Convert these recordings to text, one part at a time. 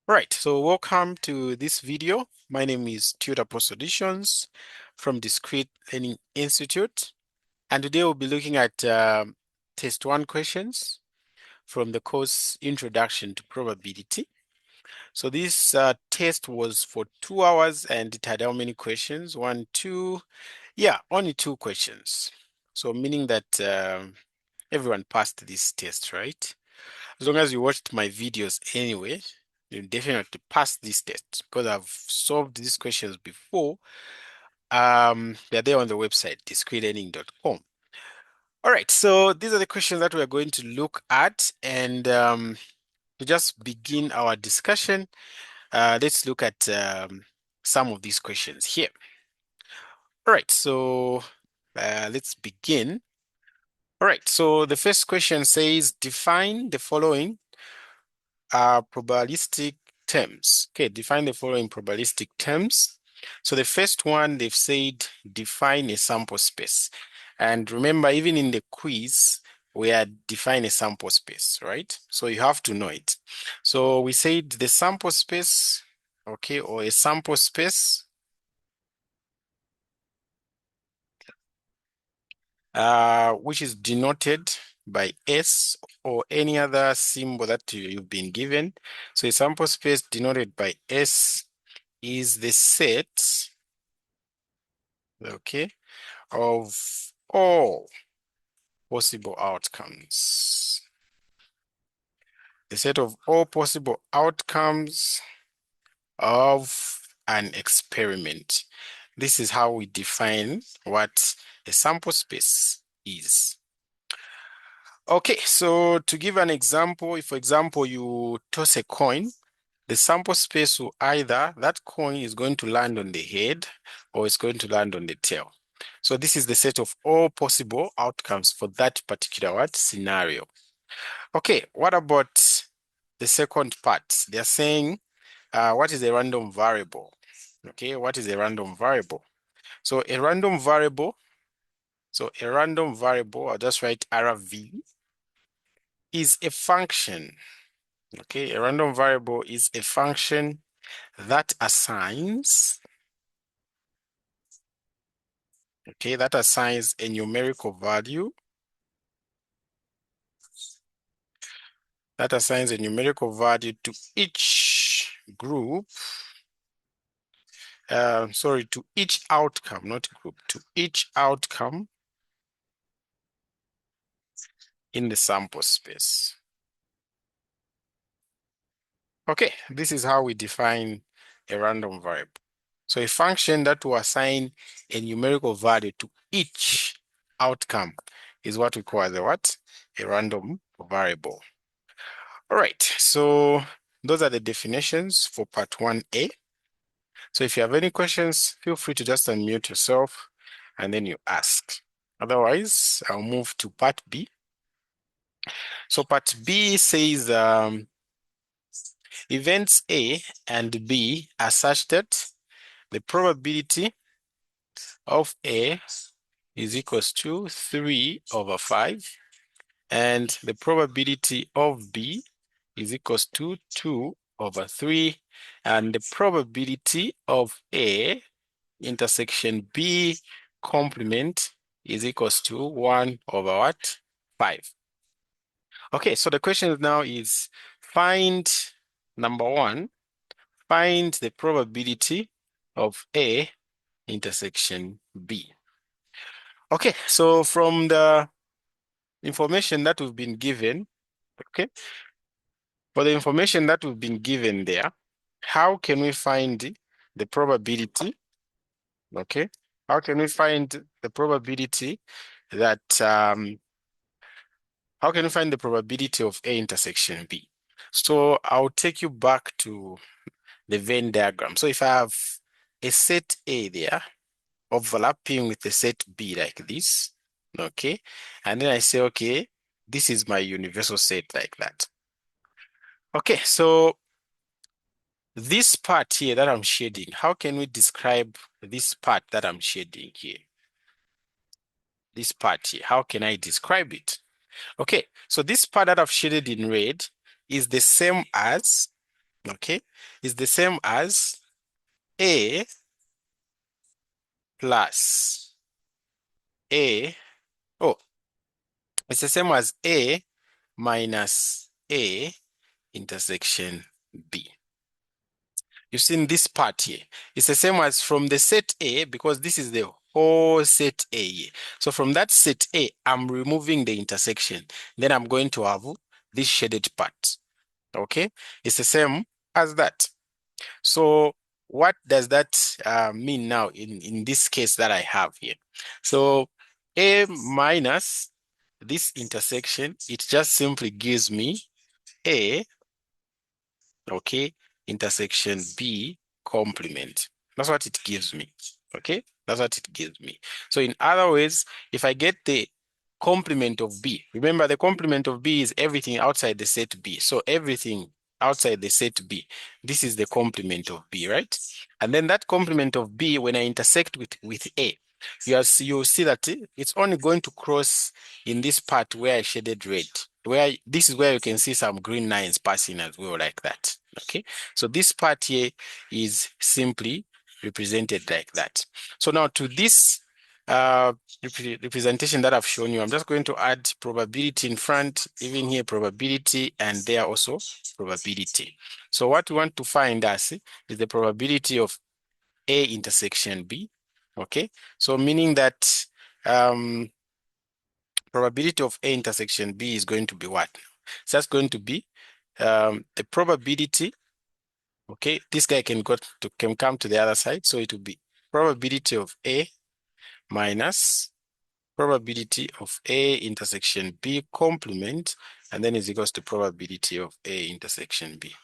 Right, so welcome to this video. My name is Tutor Consultations from Discrete Learning Institute, and today we'll be looking at test 1 questions from the course Introduction to Probability. So this test was for 2 hours and it had how many questions? 1, 2, yeah, only 2 questions. So meaning that everyone passed this test, right? As long as you watched my videos anyway, you definitely pass this test because I've solved these questions before. They're there on the website, discretelearning.com. All right, so these are the questions that we're going to look at. And to just begin our discussion, let's look at some of these questions here. All right, so let's begin. All right, so the first question says, define the following probabilistic terms. Okay, define the following probabilistic terms. So the first one, they've said define a sample space. And remember, even in the quiz, we had define a sample space, right? So you have to know it. So we said the sample space, okay, or a sample space, which is denoted by S or any other symbol that you've been given. So a sample space denoted by S is the set, okay, of all possible outcomes. The set of all possible outcomes of an experiment. This is how we define what a sample space is. Okay, so to give an example, if for example you toss a coin, the sample space will either, that coin is going to land on the head or it's going to land on the tail. So this is the set of all possible outcomes for that particular scenario. Okay, what about the second part? They're saying, what is a random variable? Okay, what is a random variable? So a random variable, I'll just write RV, is a function. Okay, a random variable is a function that assigns, okay, that assigns a numerical value, to each group, to each outcome, not group, to each outcome in the sample space. Okay, this is how we define a random variable. So a function that will assign a numerical value to each outcome is what we call the what? A random variable. All right, so those are the definitions for part 1A. So if you have any questions, feel free to just unmute yourself and then you ask. Otherwise, I'll move to part B. So part B says events A and B are such that the probability of A is equals to 3/5 and the probability of B is equals to 2/3 and the probability of A intersection B complement is equals to 1/5. Okay, so the question now is find, number 1, find the probability of A intersection B. Okay, so from the information that we've been given, okay, for the information that we've been given there, how can we find the probability? Okay, how can we find the probability that, how can we find the probability of A intersection B? So I'll take you back to the Venn diagram. So if I have a set A there overlapping with the set B like this, okay, and then I say, okay, this is my universal set like that. Okay, so this part here that I'm shading, how can we describe this part that I'm shading here? This part here, how can I describe it? Okay, so this part that I've shaded in red is the same as okay, is the same as A plus A, oh, it's the same as A minus A intersection B. You've seen this part here. It's the same as from the set A, because this is the whole set A here. So from that set A, I'm removing the intersection. Then I'm going to have this shaded part. Okay? It's the same as that. So what does that mean now in this case that I have here? So A minus this intersection, it just simply gives me A, okay, intersection B complement. That's what it gives me, okay? That's what it gives me. So in other words, if I get the complement of B, remember the complement of B is everything outside the set B. So everything outside the set B, this is the complement of B, right? And then that complement of B, when I intersect with A, you'll see that it's only going to cross in this part where I shaded red, where this is where you can see some green lines passing as well, like that. Okay, so this part here is simply represented like that. So now to this representation that I've shown you, I'm just going to add probability in front, even here probability, and there also probability. So what we want to find is the probability of A intersection B. Okay, so meaning that probability of A intersection B is going to be what? So that's going to be the probability. Okay, this guy can come to the other side, so it will be probability of A minus probability of A intersection B complement, and then is equals to probability of A intersection B.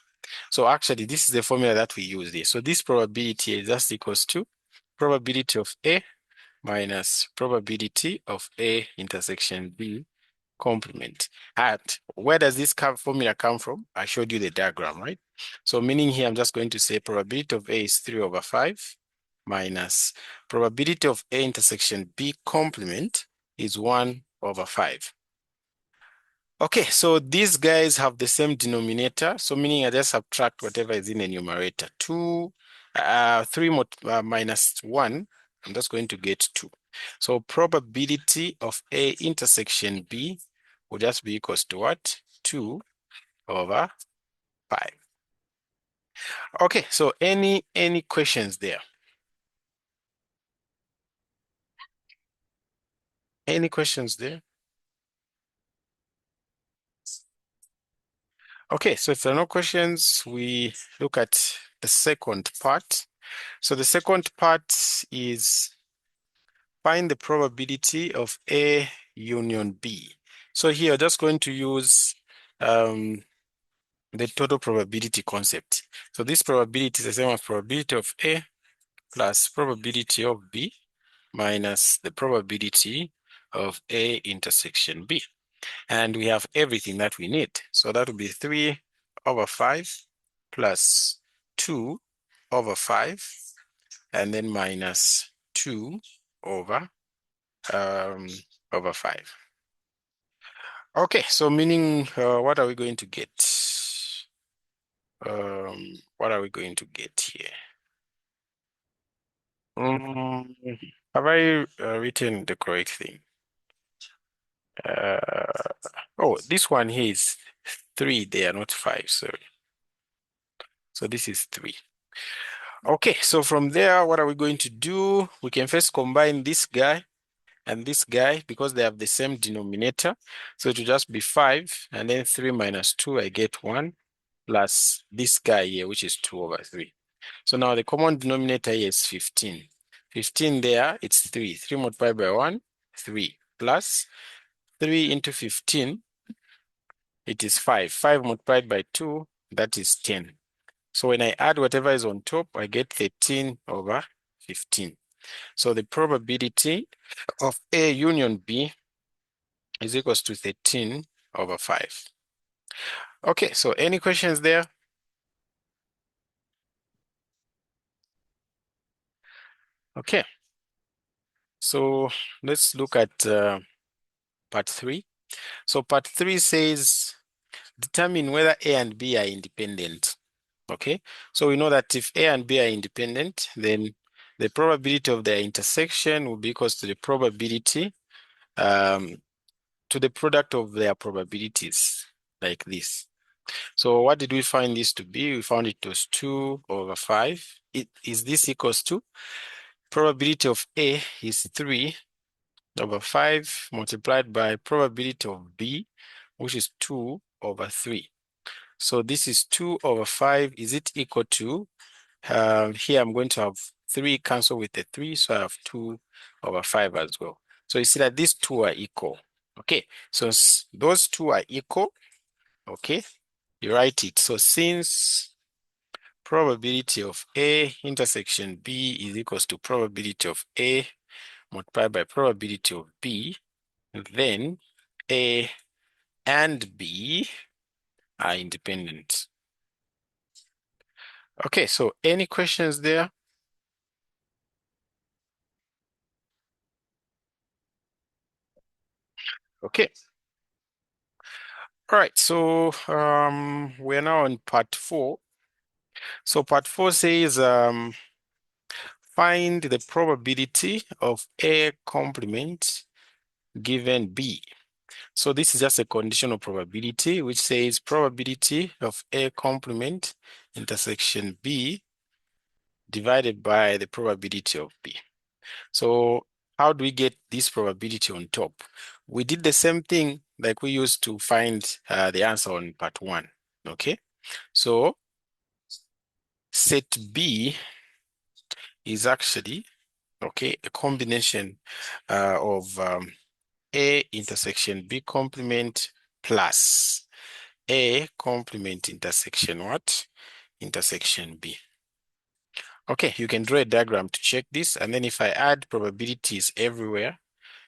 So actually, this is the formula that we use here. So this probability is just equals to probability of A minus probability of A intersection B complement. And where does this formula come from? I showed you the diagram, right? So meaning here, I'm just going to say probability of A is 3/5 minus probability of A intersection B complement is 1/5. Okay, so these guys have the same denominator. So meaning I just subtract whatever is in the numerator. 3 minus 1, I'm just going to get 2. So probability of A intersection B will just be equals to what? 2/5. Okay, so any questions there? Any questions there? Okay, so if there are no questions, we look at the second part. So the second part is find the probability of A union B. So here, just going to use the total probability concept. So this probability is the same as probability of A plus probability of B minus the probability of A intersection B. And we have everything that we need. So that would be 3/5 plus 2/5, and then minus 2/5. Okay, so meaning what are we going to get? What are we going to get here? Have I written the correct thing? Oh, this one here is 3 there, not 5, sorry. So this is 3. Okay, so from there, what are we going to do? We can first combine this guy and this guy because they have the same denominator. So it will just be 5, and then 3 minus 2, I get 1, plus this guy here, which is 2/3. So now the common denominator here is 15. 15 there, it's 3. 3 multiplied by 1, 3, plus 3 into 15, it is 5. 5 multiplied by 2, that is 10. So when I add whatever is on top, I get 13/15. So the probability of A union B is equals to 13/5. Okay, so any questions there? Okay, so let's look at part 3. So part 3 says determine whether A and B are independent. Okay, so we know that if A and B are independent, then the probability of their intersection will be equals to the probability to the product of their probabilities, like this. So what did we find this to be? We found it was 2 over 5. Is this equals to probability of A is 3 over 5 multiplied by probability of B, which is 2 over 3. So this is 2 over 5. Is it equal to, here I'm going to have 3 cancel with the 3, so I have 2 over 5 as well. So you see that these two are equal. Okay, so those two are equal. Okay, you write it. So since probability of A intersection B is equals to probability of A multiplied by probability of B, then A and B are independent. Okay, so any questions there? Okay. All right, so we're now on part 4. So part 4 says find the probability of A complement given B. So this is just a conditional probability which says probability of A complement intersection B divided by the probability of B. So how do we get this probability on top? We did the same thing like we used to find the answer on part 1. Okay, so set B is actually, okay, a combination of A intersection B complement plus A complement intersection what? Intersection B. Okay, you can draw a diagram to check this, and then if I add probabilities everywhere,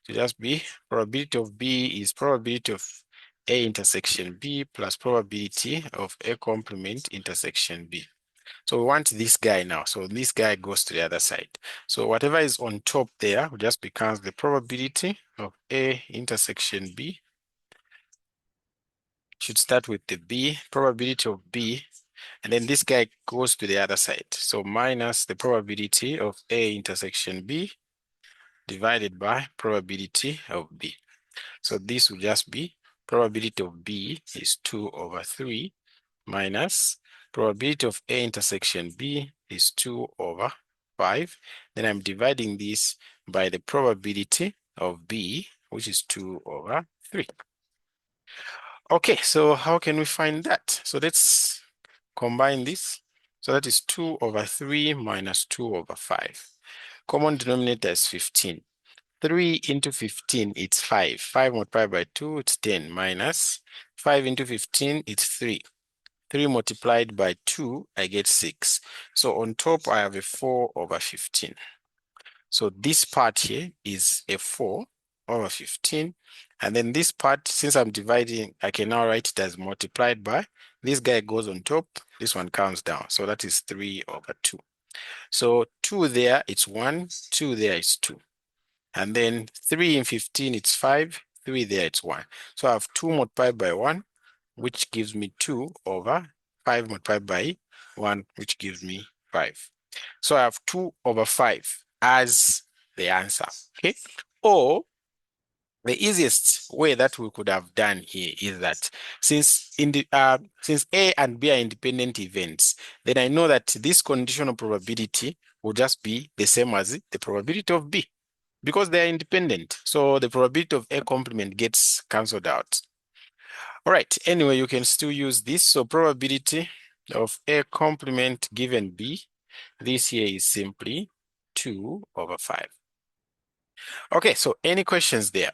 to just be probability of B is probability of A intersection B plus probability of A complement intersection B. So we want this guy now. So this guy goes to the other side. So whatever is on top there just becomes the probability of A intersection B. Should start with the B, probability of B, and then this guy goes to the other side. So minus the probability of A intersection B divided by probability of B. So this will just be probability of B is 2 over 3 minus probability of A intersection B is 2 over 5. Then I'm dividing this by the probability of B, which is 2 over 3. Okay, so how can we find that? So let's combine this. So that is 2 over 3 minus 2 over 5. Common denominator is 15. 3 into 15, it's 5. 5 multiplied by 2, it's 10, minus 5 into 15, it's 3. 3 multiplied by 2, I get 6. So on top, I have a 4 over 15. So this part here is a 4 over 15. And then this part, since I'm dividing, I can now write it as multiplied by. This guy goes on top, this one comes down. So that is 3 over 2. So 2 there, it's 1. 2 there is 2. And then 3 in 15, it's 5. 3 there, it's 1. So I have 2 multiplied by 1, which gives me 2 over 5 multiplied by 1, which gives me 5. So I have 2 over 5 as the answer, okay? Or the easiest way that we could have done here is that since A and B are independent events, then I know that this conditional probability will just be the same as the probability of B because they are independent. So the probability of A complement gets cancelled out. All right, anyway, you can still use this. So probability of A complement given B, this here is simply 2 over 5. Okay, so any questions there?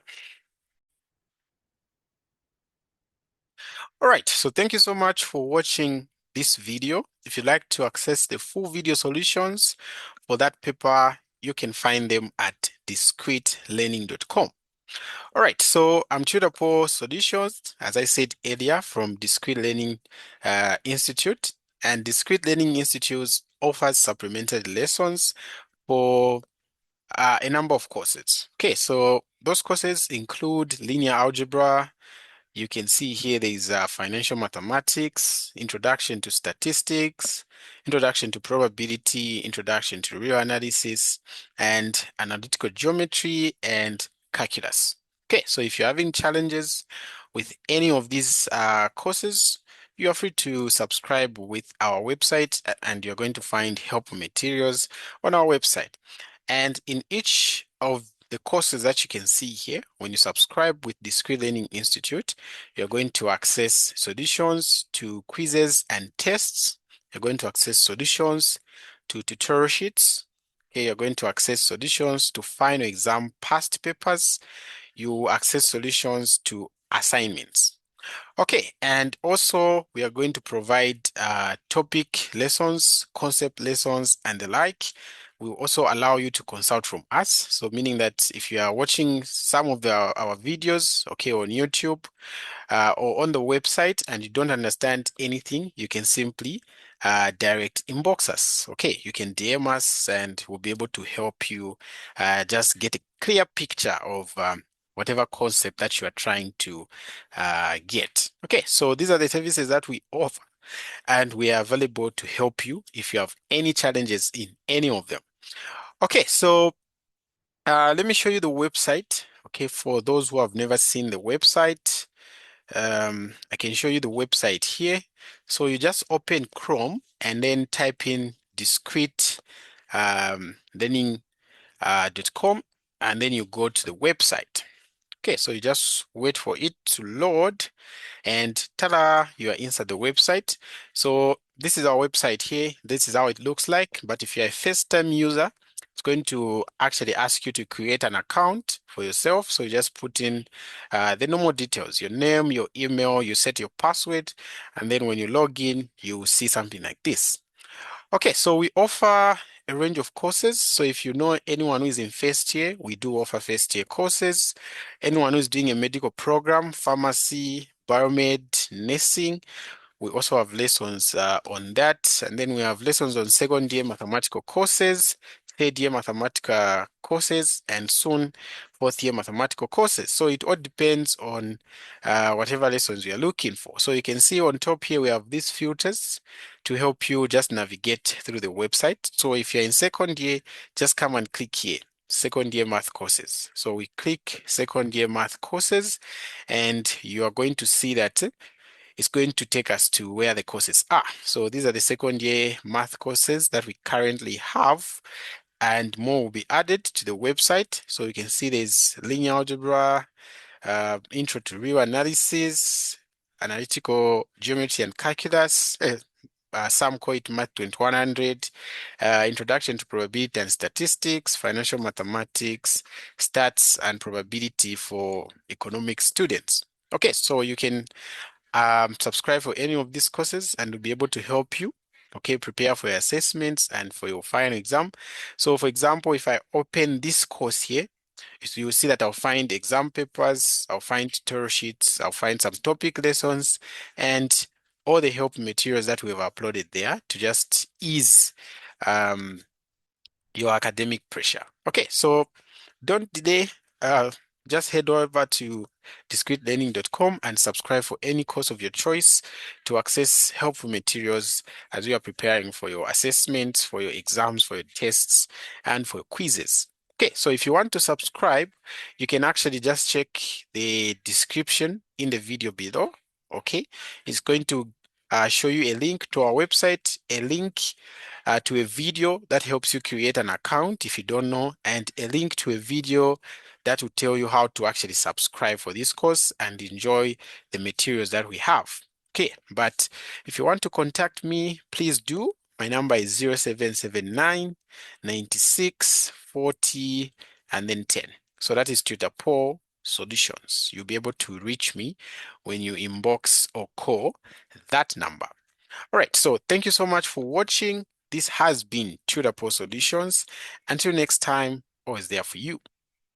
All right, so thank you so much for watching this video. If you'd like to access the full video solutions for that paper, you can find them at discretelearning.com. All right, so I'm Tutor Poul Solutions, as I said earlier, from Discrete Learning Institute. And Discrete Learning Institute offers supplementary lessons for a number of courses. Okay, so those courses include linear algebra, You can see here there is financial mathematics, introduction to statistics, introduction to probability, introduction to real analysis, and analytical geometry and calculus. Okay, so if you're having challenges with any of these courses, you are free to subscribe with our website, and you're going to find helpful materials on our website. And in each of the courses that you can see here, when you subscribe with Discrete Learning Institute, you're going to access solutions to quizzes and tests. You're going to access solutions to tutorial sheets. Okay, you're going to access solutions to final exam past papers. You access solutions to assignments. Okay, and also we are going to provide topic lessons, concept lessons, and the like. We will also allow you to consult from us. So meaning that if you are watching some of our videos, okay, on YouTube or on the website and you don't understand anything, you can simply direct inbox us. Okay, you can DM us and we'll be able to help you just get a clear picture of whatever concept that you are trying to get. Okay, so these are the services that we offer and we are available to help you if you have any challenges in any of them. Okay, so let me show you the website. Okay, for those who have never seen the website, I can show you the website here. So you just open Chrome and then type in discrete learning.com and then you go to the website. Okay, so you just wait for it to load and ta-da, you are inside the website. So this is our website here. This is how it looks like. But if you're a first-time user, it's going to actually ask you to create an account for yourself. So you just put in the normal details, your name, your email, you set your password, and then when you log in, you will see something like this. Okay, so we offer a range of courses. So if you know anyone who is in first year, we do offer first year courses. Anyone who's doing a medical program, pharmacy, biomed, nursing, we also have lessons on that. And then we have lessons on second year mathematical courses, third year mathematical courses, and soon fourth year mathematical courses. So it all depends on whatever lessons you're looking for. So you can see on top here, we have these filters to help you just navigate through the website. So if you're in second year, just come and click here. Second year math courses. So we click second year math courses, and you are going to see that it's going to take us to where the courses are. So these are the second year math courses that we currently have, and more will be added to the website. So you can see there's linear algebra, intro to real analysis, analytical geometry and calculus. Some call it Math 2100, Introduction to Probability and Statistics, Financial Mathematics, Stats and Probability for economic students. Okay, so you can subscribe for any of these courses and we'll be able to help you, okay, prepare for your assessments and for your final exam. So for example, if I open this course here, you'll see that I'll find exam papers, I'll find tutorial sheets, I'll find some topic lessons, and all the help materials that we've uploaded there to just ease your academic pressure. Okay, so don't delay. Just head over to discretelearning.com and subscribe for any course of your choice to access helpful materials as you are preparing for your assessments, for your exams, for your tests, and for your quizzes. Okay, so if you want to subscribe, you can actually just check the description in the video below. Okay, it's going to show you a link to our website, a link to a video that helps you create an account if you don't know, and a link to a video that will tell you how to actually subscribe for this course and enjoy the materials that we have. Okay, but if you want to contact me, please do. My number is 0779 96 40 and then 10. So that is Tutor Poul Solutions. You'll be able to reach me when you inbox or call that number. All right, so thank you so much for watching. This has been Tutor Poul Solutions. Until next time, always there for you.